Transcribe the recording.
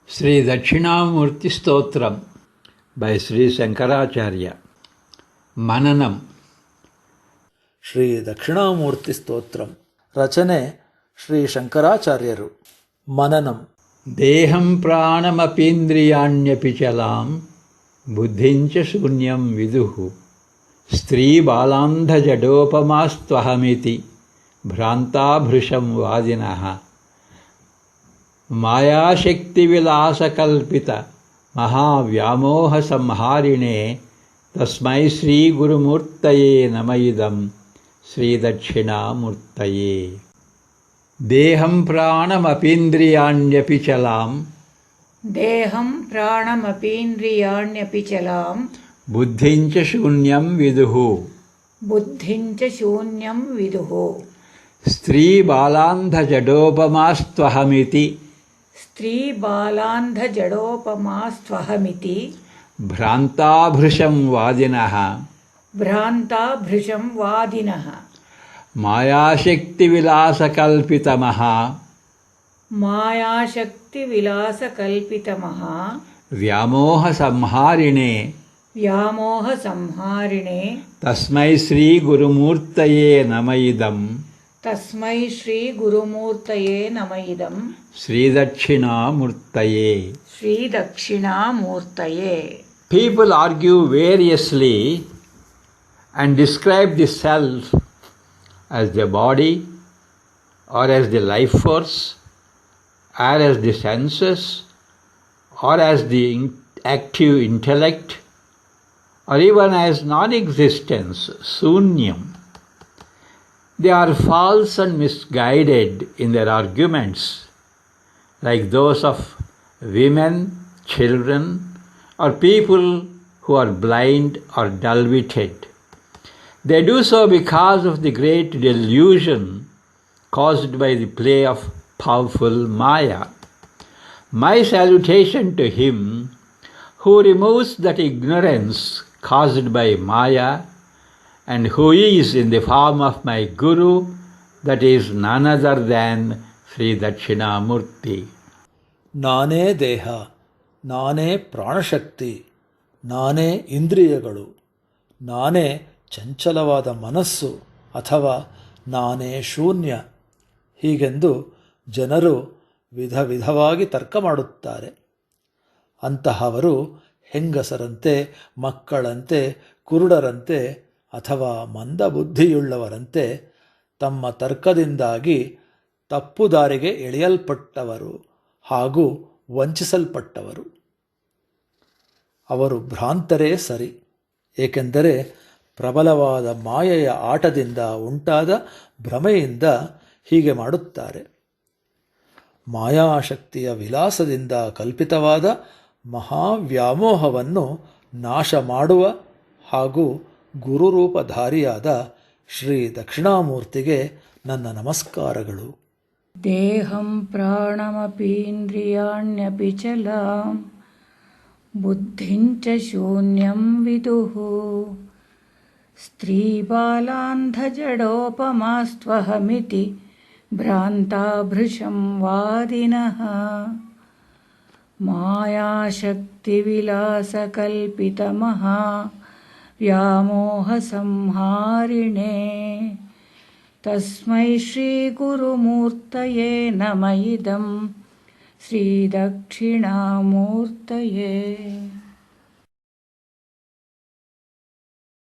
Sri Dakshinamurti Stotram by Sri Shankaracharya. Mananam. Sri Dakshinamurti Stotram. Rachane Sri Shankaracharyaru. Mananam. Deham pranam apindriyanyapichalam buddhincha shunyam viduhu stri balandha jadopamastvahamiti bhranta bhrisham vadinaha माया शक्ति विलास कल्पित महाव्यामोह संहारिणे तस्मै श्री गुरुमूर्तये नमः श्री दक्षिणामूर्तये देहं प्राणमपीन्द्रियाण्यपि चलां बुद्धिं च शून्यं विदुः स्त्री बालान्धजडोपमास्त्वहमिति भ्रान्ताभृशं वादिनः मायाशक्तिविलासकल्पितमः व्यामोहसंहारिणे तस्मै श्रीगुरुमूर्तये नमः श्रीदक्षिणामूर्तये. People argue variously and describe the self as the body, or as the life force, or as the senses, or as the active intellect, or even as non-existence, sunyam. They are false and misguided in their arguments, like those of women, children, or people who are blind or dull-witted. They do so because of the great delusion caused by the play of powerful Maya. My salutation to him who removes that ignorance caused by Maya and who is in the form of my Guru, that is none other than Sri Dakshinamurti. ನಾನೇ ದೇಹ, ನಾನೇ ಪ್ರಾಣಶಕ್ತಿ, ನಾನೇ ಇಂದ್ರಿಯಗಳು, ನಾನೇ ಚಂಚಲವಾದ ಮನಸ್ಸು ಅಥವಾ ನಾನೇ ಶೂನ್ಯ ಹೀಗೆಂದು ಜನರು ವಿಧವಾಗಿ ತರ್ಕ ಮಾಡುತ್ತಾರೆ. ಅಂತಹವರು ಹೆಂಗಸರಂತೆ, ಮಕ್ಕಳಂತೆ, ಕುರುಡರಂತೆ ಅಥವಾ ಮಂದಬುದ್ಧಿಯುಳ್ಳವರಂತೆ ತಮ್ಮ ತರ್ಕದಿಂದಾಗಿ ತಪ್ಪುದಾರಿಗೆ ಎಳೆಯಲ್ಪಟ್ಟವರು ಹಾಗೂ ವಂಚಿಸಲ್ಪಟ್ಟವರು. ಅವರು ಭ್ರಾಂತರೇ ಸರಿ, ಏಕೆಂದರೆ ಪ್ರಬಲವಾದ ಮಾಯೆಯ ಆಟದಿಂದ ಉಂಟಾದ ಭ್ರಮೆಯಿಂದ ಹೀಗೆ ಮಾಡುತ್ತಾರೆ. ಮಾಯಾಶಕ್ತಿಯ ವಿಲಾಸದಿಂದ ಕಲ್ಪಿತವಾದ ಮಹಾವ್ಯಾಮೋಹವನ್ನು ನಾಶ ಮಾಡುವ ಹಾಗೂ ಗುರುರೂಪಧಾರಿಯಾದ ಶ್ರೀ ದಕ್ಷಿಣಾಮೂರ್ತಿಗೆ ನನ್ನ ನಮಸ್ಕಾರಗಳು. ದೇಹಂ ಪ್ರಾಣಮಪೀಂದ್ರಿಯಾಣ್ಯಪಿ ಚಲಾಂ ಬುದ್ಧಿಂಚ ಶೂನ್ಯಂ ವಿದುಃ ಸ್ತ್ರೀಬಾಲಾಂಧಜಡೋಪಮಾಸ್ತ್ವಹಮಿತಿ ಭ್ರಾಂತಾಭೃಶಂ ವಾದಿನಃ ಮಾಯಾಶಕ್ತಿವಿಲಾಸಕಲ್ಪಿತಮಃ ವ್ಯಾಮೋಹಸಂಹಾರಿಣೇ ತಸ್ಮೈ ಶ್ರೀಗುರುಮೂರ್ತಯೇ ನಮಃ ಶ್ರೀದಕ್ಷಿಣಾಮೂರ್ತಯೇ.